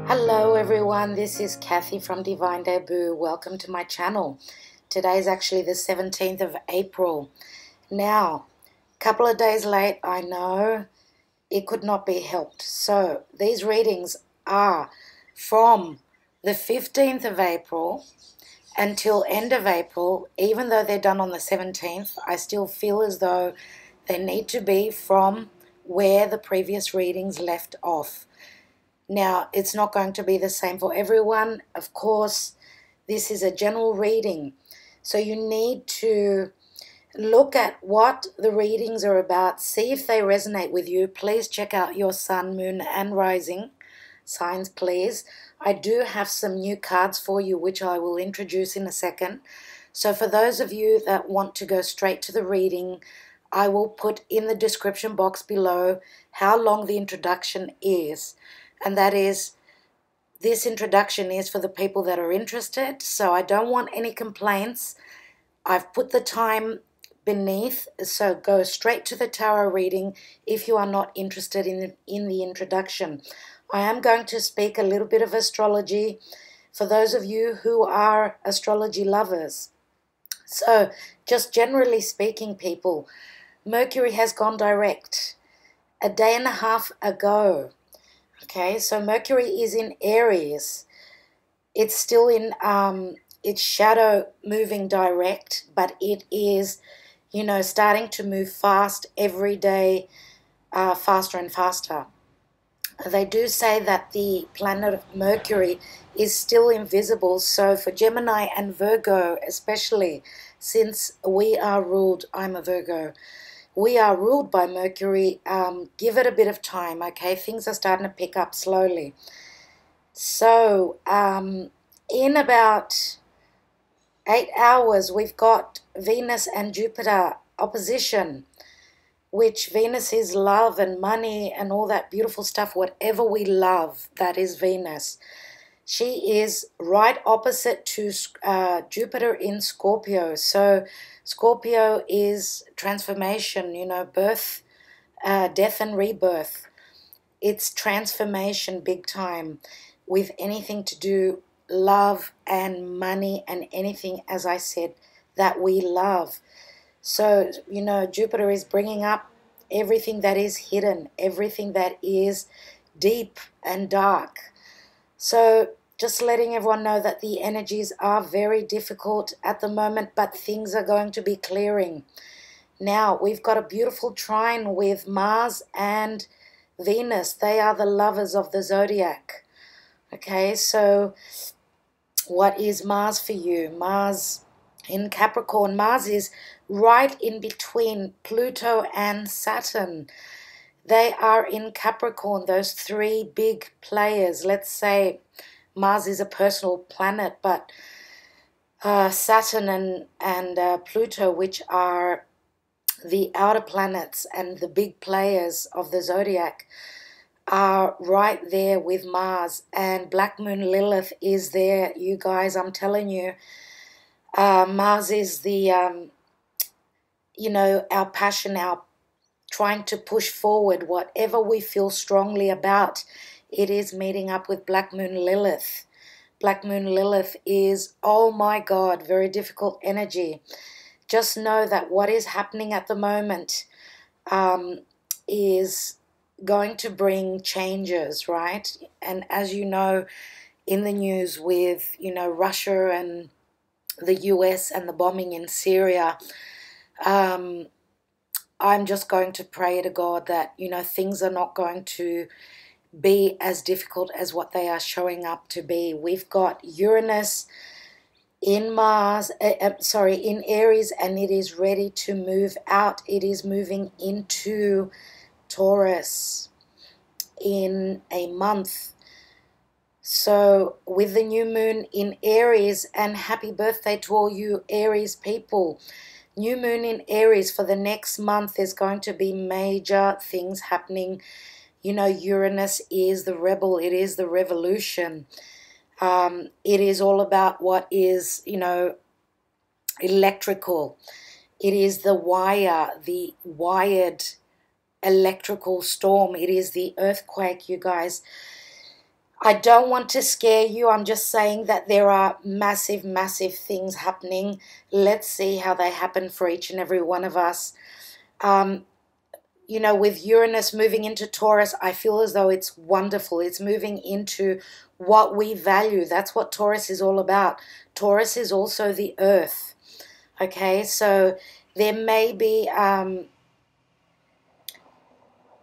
Hello everyone, this is Kathy from Divine Debut. Welcome to my channel. Today is actually the 17th of April. Now, a couple of days late, I know it could not be helped. So, these readings are from the 15th of April until end of April. Even though they're done on the 17th, I still feel as though they need to be from where the previous readings left off. Now, it's not going to be the same for everyone. Of course, this is a general reading. So you need to look at what the readings are about. See if they resonate with you. Please check out your sun, moon, and rising signs, please. I do have some new cards for you, which I will introduce in a second. So for those of you that want to go straight to the reading, I will put in the description box below how long the introduction is. And that is, this introduction is for the people that are interested, so I don't want any complaints. I've put the time beneath, so go straight to the tarot reading if you are not interested in the introduction. I am going to speak a little bit of astrology for those of you who are astrology lovers. So, just generally speaking, people, Mercury has gone direct a day and a half ago. Okay, so Mercury is in Aries. It's still in its shadow moving direct, but it is, starting to move fast every day, faster and faster. They do say that the planet Mercury is still invisible, so for Gemini and Virgo especially, since we are ruled, I'm a Virgo, we are ruled by Mercury. Give it a bit of time, okay? Things are starting to pick up slowly. So, in about 8 hours, we've got Venus and Jupiter opposition, which Venus is love and money and all that beautiful stuff. Whatever we love, that is Venus. She is right opposite to Jupiter in Scorpio. So Scorpio is transformation, birth, death and rebirth. It's transformation big time with anything to do love and money and anything, as I said, that we love. So, Jupiter is bringing up everything that is hidden, everything that is deep and dark. So just letting everyone know that the energies are very difficult at the moment, but things are going to be clearing. Now, we've got a beautiful trine with Mars and Venus. They are the lovers of the zodiac. Okay, so what is Mars for you? Mars in Capricorn. Mars is right in between Pluto and Saturn. They are in Capricorn, those three big players. Let's say Mars is a personal planet, but Saturn and Pluto, which are the outer planets and the big players of the zodiac, are right there with Mars. And Black Moon Lilith is there, you guys, I'm telling you. Mars is the, our passion, our trying to push forward whatever we feel strongly about. It is meeting up with Black Moon Lilith. Black Moon Lilith is, oh my God, very difficult energy. Just know that what is happening at the moment is going to bring changes, right? And as you know, in the news with, Russia and the US and the bombing in Syria, I'm just going to pray to God that, things are not going to be as difficult as what they are showing up to be. We've got Uranus in in Aries, and it is ready to move out. It is moving into Taurus in a month. So with the new moon in Aries, and happy birthday to all you Aries people. New moon in Aries for the next month. There's going to be major things happening. Uranus is the rebel. It is the revolution. It is all about what is, electrical. It is the wired electrical storm. It is the earthquake, you guys. I don't want to scare you. I'm just saying that there are massive, massive things happening. Let's see how they happen for each and every one of us. You know, with Uranus moving into Taurus, I feel as though it's wonderful. It's moving into what we value. That's what Taurus is all about. Taurus is also the earth. Okay, so there may be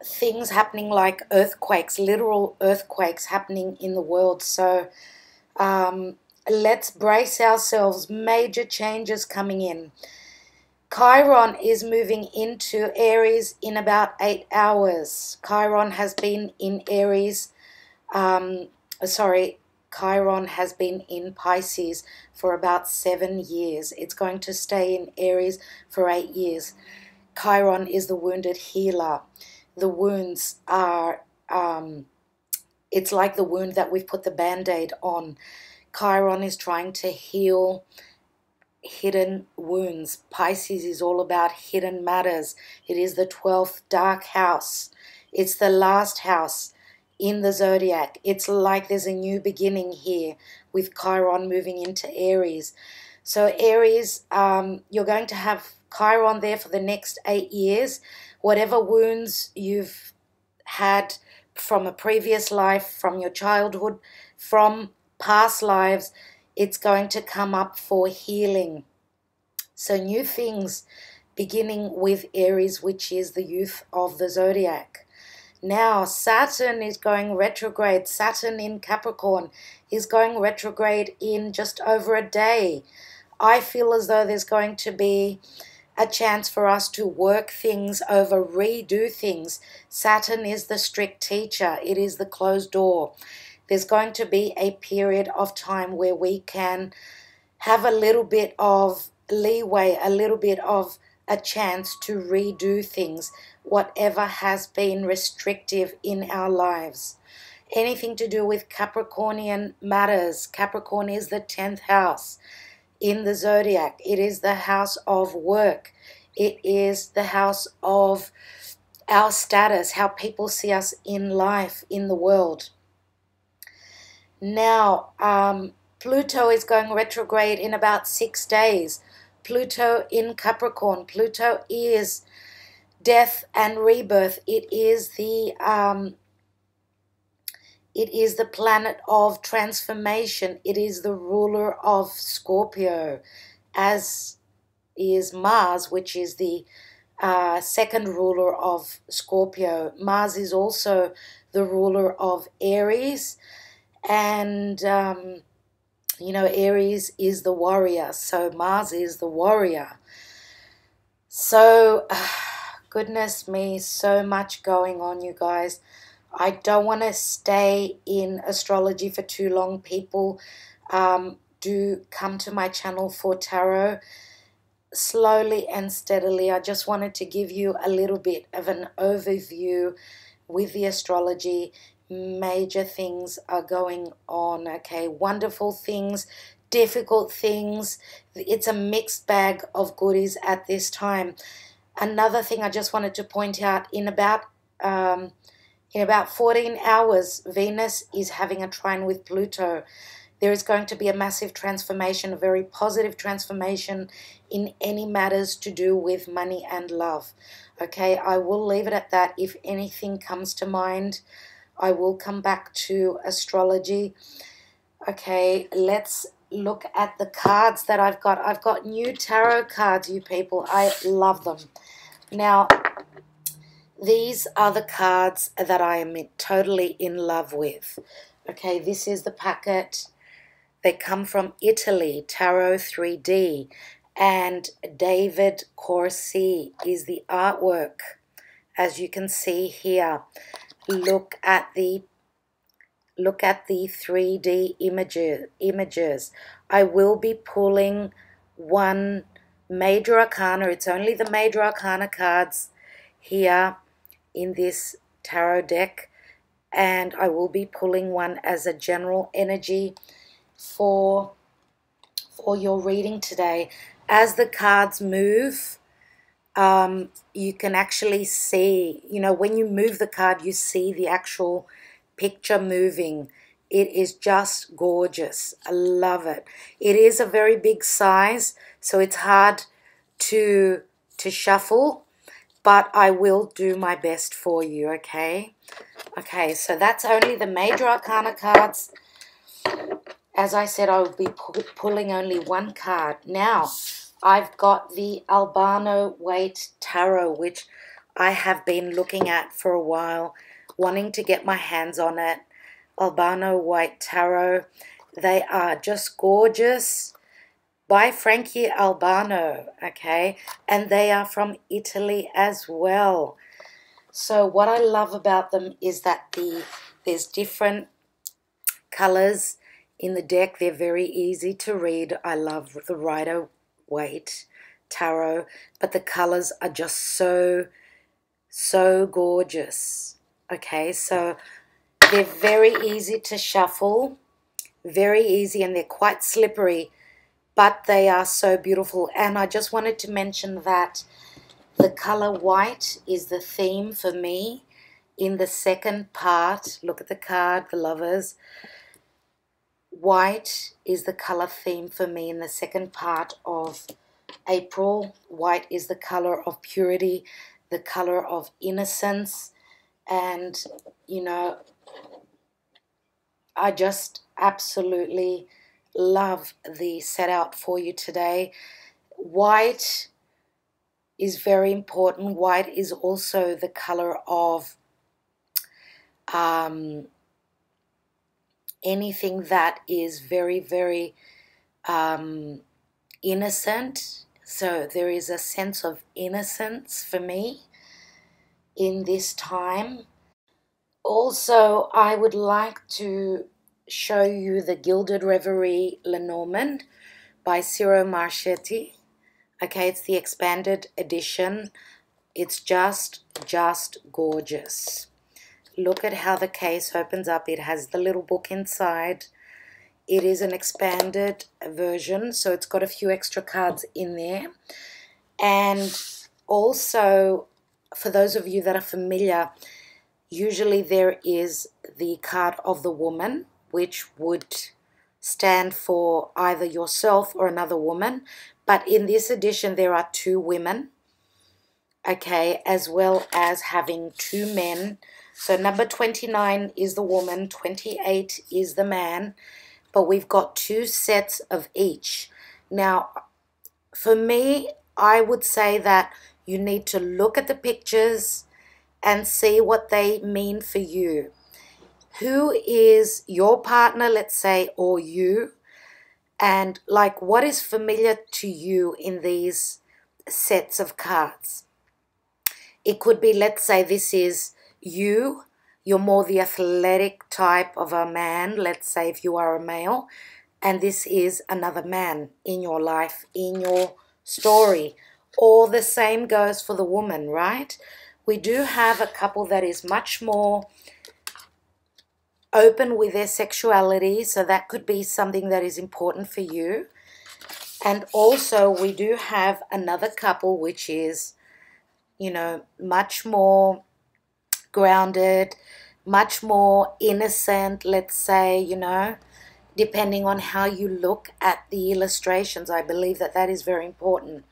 things happening like earthquakes, literal earthquakes happening in the world. So let's brace ourselves. Major changes coming in. Chiron is moving into Aries in about 8 hours. Chiron has been in Aries, Chiron has been in Pisces for about 7 years. It's going to stay in Aries for 8 years. Chiron is the wounded healer. The wounds are, it's like the wound that we've put the Band-Aid on. Chiron is trying to heal hidden wounds. Pisces is all about hidden matters. It is the 12th dark house. It's the last house in the zodiac. It's like there's a new beginning here with Chiron moving into Aries. So Aries, you're going to have Chiron there for the next 8 years. Whatever wounds you've had from a previous life, from your childhood, from past lives, it's going to come up for healing. So new things beginning with Aries, which is the youth of the zodiac. Now Saturn is going retrograde. Saturn in Capricorn is going retrograde in just over a day. I feel as though there's going to be a chance for us to work things over, redo things. Saturn is the strict teacher. It is the closed door. There's going to be a period of time where we can have a little bit of leeway, a little bit of a chance to redo things, whatever has been restrictive in our lives. Anything to do with Capricornian matters. Capricorn is the 10th house in the zodiac. It is the house of work. It is the house of our status, how people see us in life, in the world. Now, Pluto is going retrograde in about 6 days. Pluto in Capricorn. Pluto is death and rebirth. It is the planet of transformation. It is the ruler of Scorpio, as is Mars, which is the second ruler of Scorpio. Mars is also the ruler of Aries, and you know, Aries is the warrior, so Mars is the warrior. So, goodness me, so much going on, you guys. I don't want to stay in astrology for too long, people. Do come to my channel for tarot. Slowly and steadily, I just wanted to give you a little bit of an overview with the astrology. Major things are going on, okay? Wonderful things, difficult things. It's a mixed bag of goodies at this time. Another thing I just wanted to point out, in about 14 hours, Venus is having a trine with Pluto. There is going to be a massive transformation, a very positive transformation in any matters to do with money and love. Okay, I will leave it at that. If anything comes to mind, I will come back to astrology. Okay, let's look at the cards that I've got. I've got new tarot cards, you people. I love them. Now, these are the cards that I am totally in love with. Okay, this is the packet. They come from Italy, Tarot 3D, and David Corsi is the artwork. As you can see here, look at the 3D images. I will be pulling one major arcana. It's only the major arcana cards here in this tarot deck, and I will be pulling one as a general energy for your reading today. As the cards move, you can actually see, you know, when you move the card, you see the actual picture moving. It is just gorgeous. I love it. It is a very big size, so it's hard to shuffle, but I will do my best for you, okay? Okay, so that's only the major arcana cards. As I said, I will be pulling only one card. Now, I've got the Albano Weight Tarot, which I have been looking at for a while, wanting to get my hands on it. Albano White Tarot. They are just gorgeous. By Frankie Albano, okay? And they are from Italy as well. So what I love about them is that there's different colors in the deck. They're very easy to read. I love the Rider-Waite Tarot, but the colors are just so gorgeous. Okay, so they're very easy to shuffle, very easy, and they're quite slippery, but they are so beautiful. And I just wanted to mention that the color white is the theme for me in the second part. Look at the card, the Lovers. White is the color theme for me in the second part of April. White is the color of purity, the color of innocence, and, you know, I just absolutely love the set out for you today. White is very important. White is also the color of anything that is very, very innocent. So there is a sense of innocence for me in this time. Also, I would like to show you the Gilded Reverie Lenormand by Ciro Marchetti. Okay, it's the expanded edition. It's just gorgeous. Look at how the case opens up. It has the little book inside. It is an expanded version, so it's got a few extra cards in there. And also, for those of you that are familiar, usually there is the card of the woman, which would stand for either yourself or another woman. But in this edition, there are two women, okay, as well as having two men. So number 29 is the woman, 28 is the man, but we've got two sets of each. Now, for me, I would say that you need to look at the pictures and see what they mean for you. Who is your partner, let's say, or you? And like, what is familiar to you in these sets of cards? It could be, let's say this is you. You're more the athletic type of a man, let's say if you are a male. And this is another man in your life, in your story. Or the same goes for the woman, right? We do have a couple that is much more open with their sexuality, so that could be something that is important for you. And also we do have another couple which is, you know, much more grounded, much more innocent, let's say, you know, depending on how you look at the illustrations. I believe that that is very important.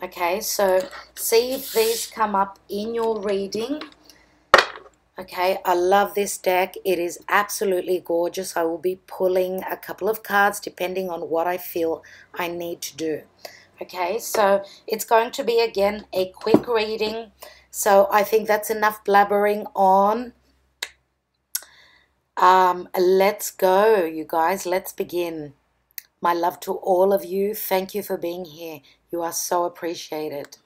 Okay, so see if these come up in your reading. Okay, I love this deck. It is absolutely gorgeous. I will be pulling a couple of cards depending on what I feel I need to do. Okay, so it's going to be, again, a quick reading. So I think that's enough blabbering on. Let's go, you guys. Let's begin. My love to all of you. Thank you for being here. You are so appreciated.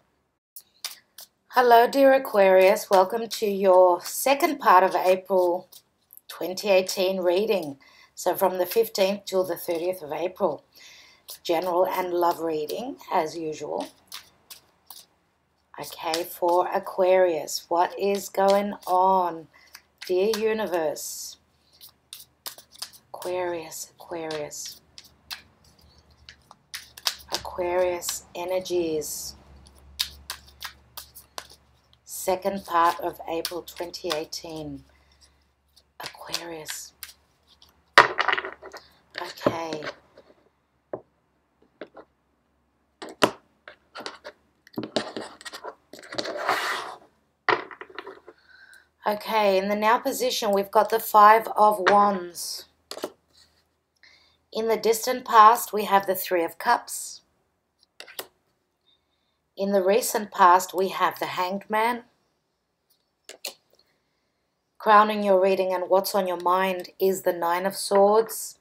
Hello, dear Aquarius. Welcome to your second part of April 2018 reading. So from the 15th till the 30th of April. General and love reading, as usual. Okay, for Aquarius, what is going on? Dear universe. Aquarius, Aquarius. Aquarius energies. Second part of April 2018. Aquarius. Okay. Okay, in the now position, we've got the Five of Wands. In the distant past, we have the Three of Cups. In the recent past, we have the Hanged Man. Crowning your reading and what's on your mind is the Nine of Swords.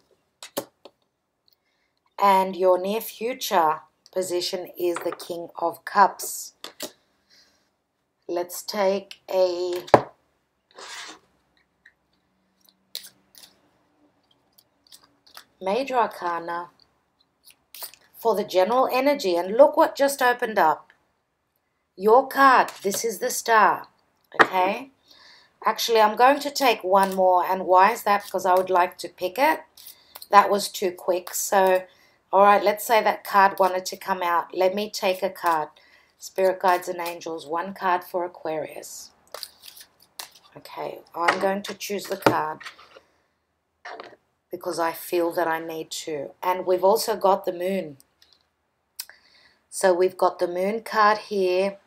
And your near future position is the King of Cups. Let's take a Major Arcana for the general energy. And look what just opened up. Your card. This is the Star. Okay? Actually, I'm going to take one more. And why is that? Because I would like to pick it. That was too quick. So, all right, let's say that card wanted to come out. Let me take a card. Spirit Guides and Angels. One card for Aquarius. Okay, I'm going to choose the card because I feel that I need to. And we've also got the Moon. So we've got the Moon card here.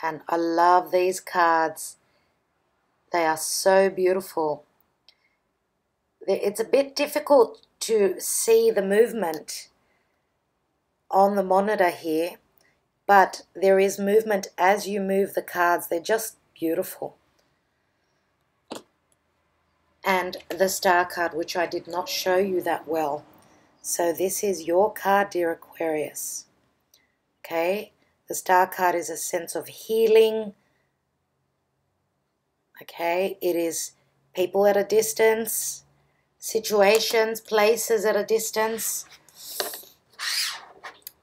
And I love these cards. They are so beautiful. It's a bit difficult to see the movement on the monitor here. But there is movement as you move the cards. They're just beautiful. And the Star card, which I did not show you that well. So this is your card, dear Aquarius. Okay? The Star card is a sense of healing. Okay? It is people at a distance, situations, places at a distance.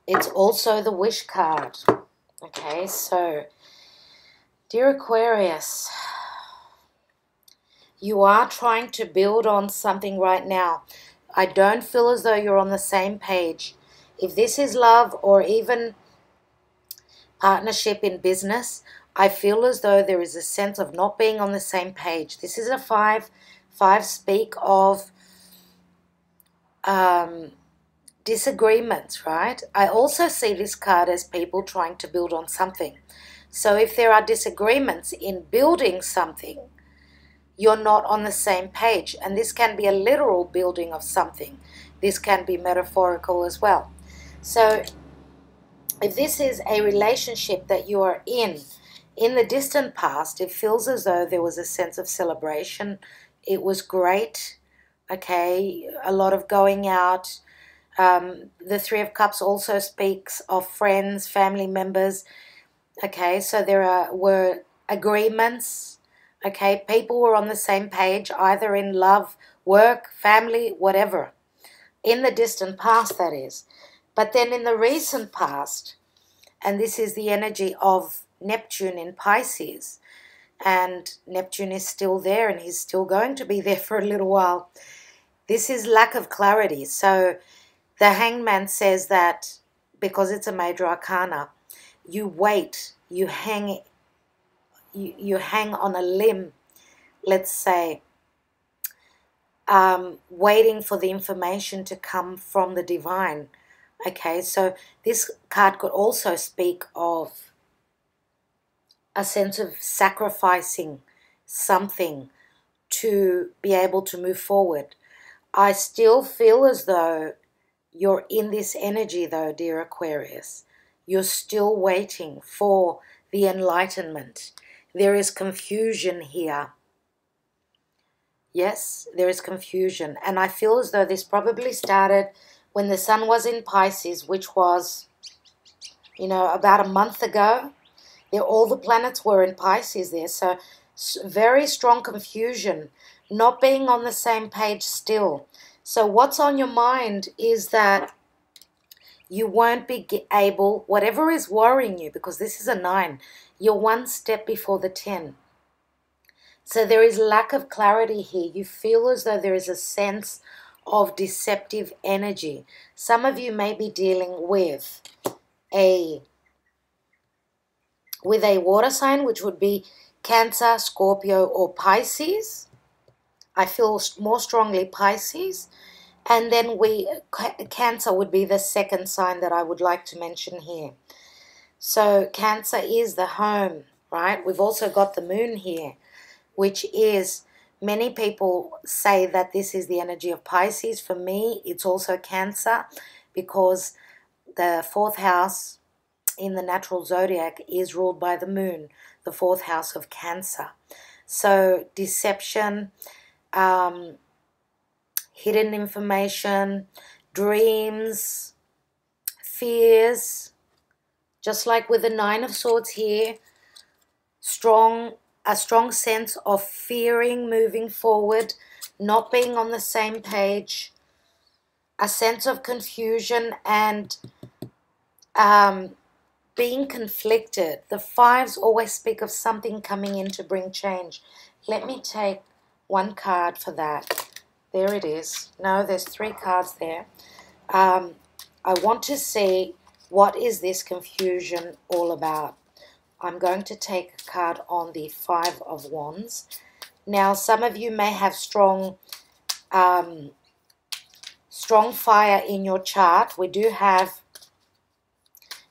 It's also the Wish card. Okay? So, dear Aquarius, you are trying to build on something right now. I don't feel as though you're on the same page. If this is love or even partnership in business, I feel as though there is a sense of not being on the same page. This is a five. Five speak of disagreements, right? I also see this card as people trying to build on something. So if there are disagreements in building something, you're not on the same page. And this can be a literal building of something. This can be metaphorical as well. So if this is a relationship that you are in the distant past, it feels as though there was a sense of celebration. It was great. Okay, a lot of going out. The Three of Cups also speaks of friends, family members. Okay, so there were agreements. Okay, people were on the same page, either in love, work, family, whatever. In the distant past, that is. But then in the recent past, and this is the energy of Neptune in Pisces, and Neptune is still there, and he's still going to be there for a little while. This is lack of clarity. So the Hangman says that because it's a major arcana, you wait, you hang on a limb, let's say, waiting for the information to come from the divine. Okay, so this card could also speak of a sense of sacrificing something to be able to move forward. I still feel as though you're in this energy, though, dear Aquarius. You're still waiting for the enlightenment. There is confusion here. Yes, there is confusion. And I feel as though this probably started when the sun was in Pisces, which was, about a month ago. All the planets were in Pisces there. So very strong confusion, not being on the same page still. So what's on your mind is that you won't be able, whatever is worrying you, because this is a 9, you're one step before the 10. So there is lack of clarity here. You feel as though there is a sense of deceptive energy. Some of you may be dealing with a water sign, which would be Cancer, Scorpio, or Pisces. I feel more strongly Pisces. And then Cancer would be the second sign that I would like to mention here. So Cancer is the home, right? We've also got the moon here, which is, many people say that this is the energy of Pisces. For me, it's also Cancer, because the fourth house in the natural zodiac is ruled by the moon, the fourth house of Cancer. So deception, hidden information, dreams, fears, just like with the Nine of Swords here, a strong sense of fearing moving forward, not being on the same page, a sense of confusion, and being conflicted. The fives always speak of something coming in to bring change. Let me take one card for that. There it is. No, there's 3 cards there. I want to see, what is this confusion all about? I'm going to take a card on the 5 of Wands. Now, some of you may have strong fire in your chart. We do have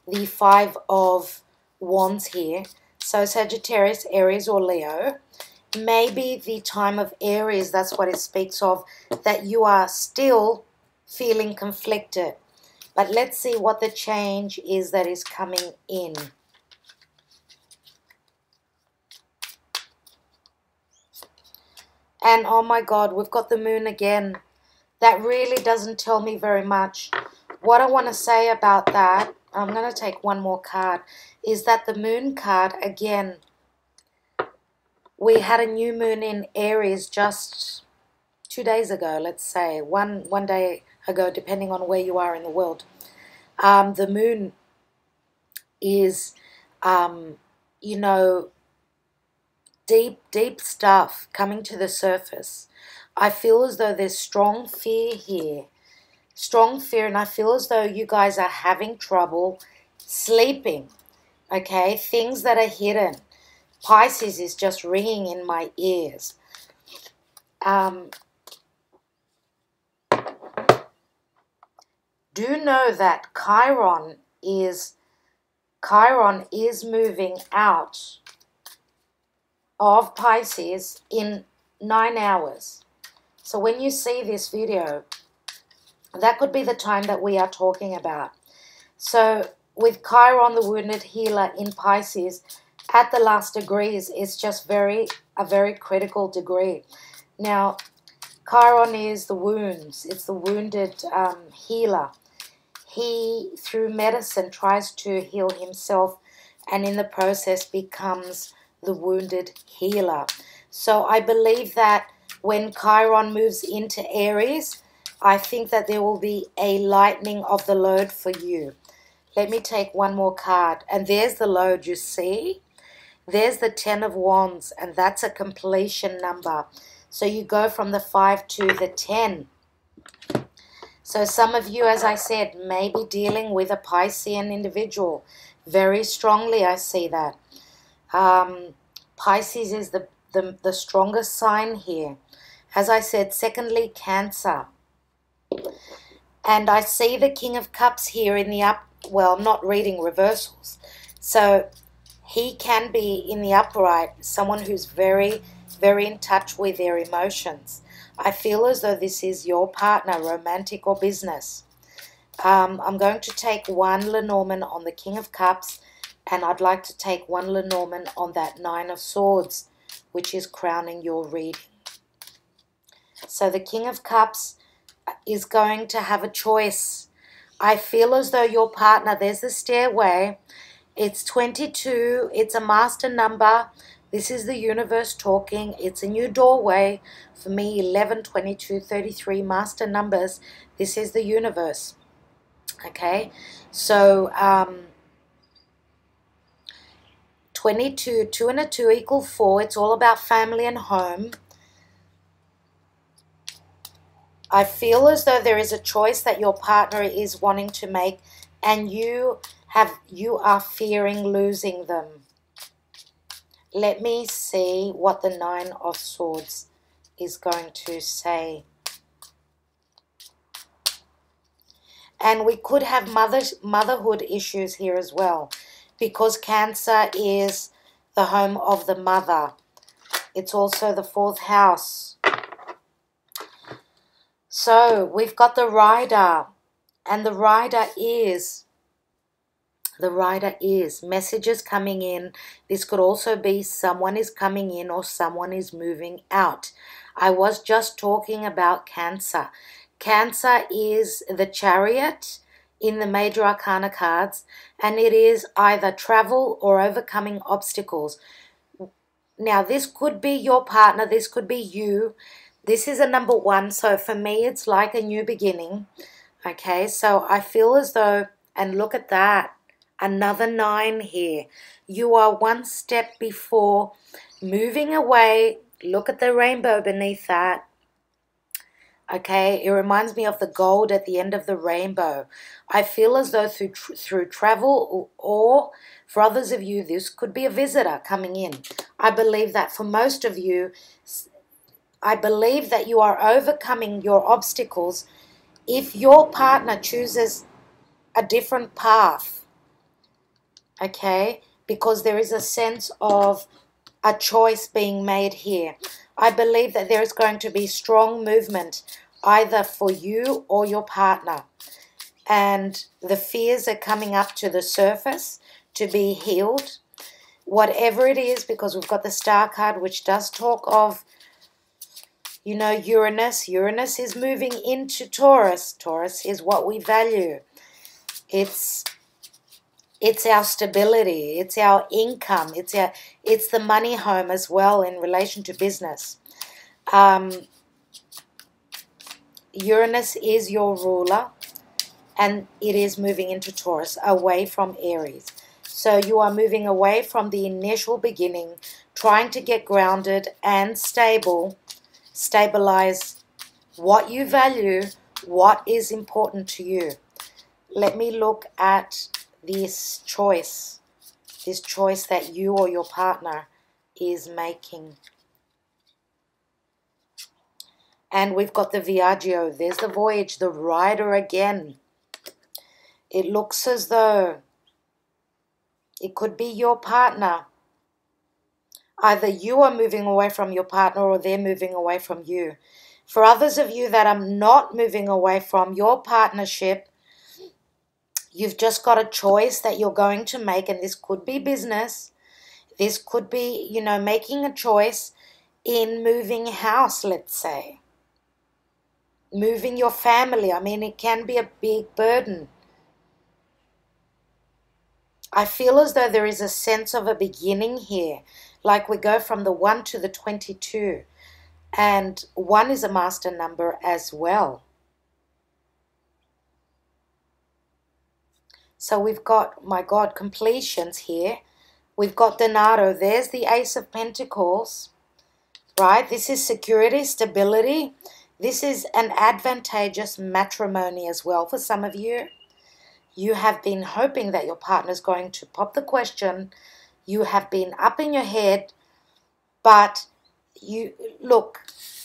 the 5 of Wands here. So Sagittarius, Aries, or Leo. Maybe the time of Aries, that's what it speaks of, that you are still feeling conflicted. But let's see what the change is that is coming in. And oh my God, we've got the moon again. That really doesn't tell me very much. What I want to say about that, I'm going to take one more card, is that the moon card, again, we had a new moon in Aries just 2 days ago, let's say, one day ago, depending on where you are in the world. The moon is, you know, deep stuff coming to the surface. I feel as though there's strong fear here. Strong fear, and I feel as though you guys are having trouble sleeping, okay? Things that are hidden. Pisces is just ringing in my ears. Do know that Chiron is moving out of Pisces in 9 hours. So when you see this video, that could be the time that we are talking about. So with Chiron, the wounded healer in Pisces, at the last degrees, it's just a very critical degree. Now, Chiron is the wounds. It's the wounded healer. He, through medicine, tries to heal himself, and in the process becomes the wounded healer. So I believe that when Chiron moves into Aries, I think that there will be a lightening of the load for you. Let me take one more card. And there's the load, you see? There's the 10 of Wands, and that's a completion number. So you go from the 5 to the 10. So some of you, as I said, may be dealing with a Piscean individual. Very strongly, I see that. Pisces is the strongest sign here. As I said, secondly, Cancer. And I see the King of Cups here in the well, I'm not reading reversals. So he can be in the upright, someone who's very, very in touch with their emotions. I feel as though this is your partner, romantic or business. I'm going to take one Lenormand on the King of Cups, and I'd like to take one Lenormand on that 9 of Swords, which is crowning your reading. So the King of Cups is going to have a choice. I feel as though your partner, there's the stairway, it's 22, it's a master number. This is the universe talking. It's a new doorway. For me, 11, 22, 33, master numbers. This is the universe. Okay, so 22, 2 and a 2 equal 4. It's all about family and home. I feel as though there is a choice that your partner is wanting to make, and you are fearing losing them. Let me see what the 9 of Swords is going to say. And we could have motherhood issues here as well, because Cancer is the home of the mother. It's also the 4th house. So we've got the rider, and the rider is messages coming in. This could also be someone is coming in or someone is moving out. I was just talking about Cancer. Cancer is the Chariot in the major arcana cards, and it is either travel or overcoming obstacles. Now, this could be your partner, this could be you. This is a number 1, so for me, it's like a new beginning. Okay, so I feel as though, and look at that, another 9 here. You are one step before moving away. Look at the rainbow beneath that. Okay, it reminds me of the gold at the end of the rainbow. I feel as though through travel, or for others of you, this could be a visitor coming in. I believe that for most of you, I believe that you are overcoming your obstacles if your partner chooses a different path. Okay, because there is a sense of a choice being made here. I believe that there is going to be strong movement either for you or your partner. And the fears are coming up to the surface to be healed. Whatever it is, because we've got the Star card, which does talk of, you know, Uranus. Uranus is moving into Taurus. Taurus is what we value. It's our stability. It's our income. It's the money home as well in relation to business. Uranus is your ruler, and it is moving into Taurus, away from Aries. So you are moving away from the initial beginning, trying to get grounded and stabilize what you value, what is important to you. Let me look at this choice that you or your partner is making. And we've got the Viaggio. There's the voyage, the rider again. It looks as though it could be your partner. Either you are moving away from your partner or they're moving away from you. For others of you that are not moving away from your partnership, you've just got a choice that you're going to make, and this could be business. This could be, you know, making a choice in moving house, let's say. Moving your family. I mean, it can be a big burden. I feel as though there is a sense of a beginning here. Like we go from the 1 to the 22. And 1 is a master number as well. So we've got, my God, completions here. We've got Donato. There's the Ace of Pentacles. Right? This is security, stability. This is an advantageous matrimony as well for some of you. You have been hoping that your partner is going to pop the question. You have been up in your head, but you look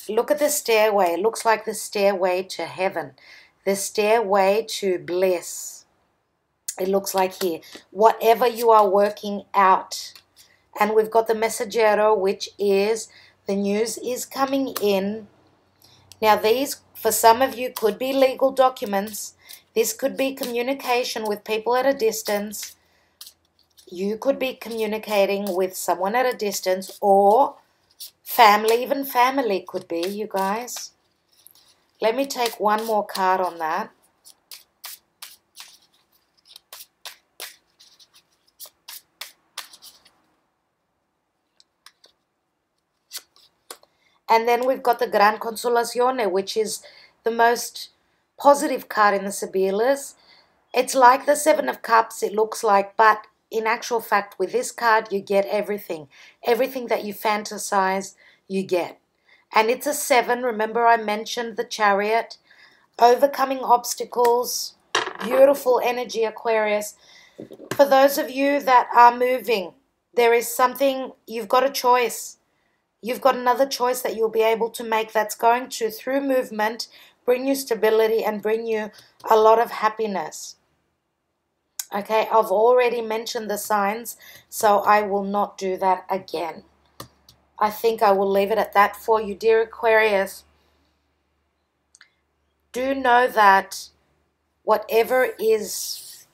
at the stairway. It looks like the stairway to heaven, the stairway to bliss. It looks like here, whatever you are working out. And we've got the Messaggero, which is the news is coming in. Now these, for some of you, could be legal documents. This could be communication with people at a distance. You could be communicating with someone at a distance, or family, even family could be, you guys. Let me take one more card on that. And then we've got the Gran Consolazione, which is the most positive card in the Sibilas. It's like the 7 of Cups, it looks like, but in actual fact, with this card, you get everything. Everything that you fantasize, you get. And it's a 7. Remember I mentioned the Chariot. Overcoming obstacles. Beautiful energy, Aquarius. For those of you that are moving, there is something, you've got a choice. You've got another choice that you'll be able to make that's going to, through movement, bring you stability, and bring you a lot of happiness. Okay, I've already mentioned the signs, so I will not do that again. I think I will leave it at that for you, dear Aquarius. Do know that whatever is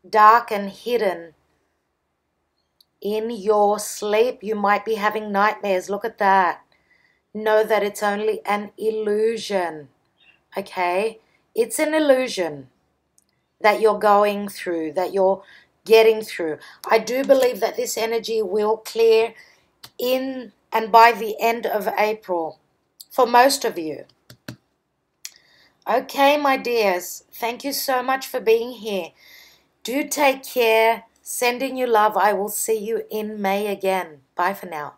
dark and hidden in your sleep, you might be having nightmares. Look at that. Know that it's only an illusion. Okay? It's an illusion that you're going through, that you're getting through. I do believe that this energy will clear in and by the end of April for most of you. Okay, my dears, thank you so much for being here. Do take care. Sending you love. I will see you in May again. Bye for now.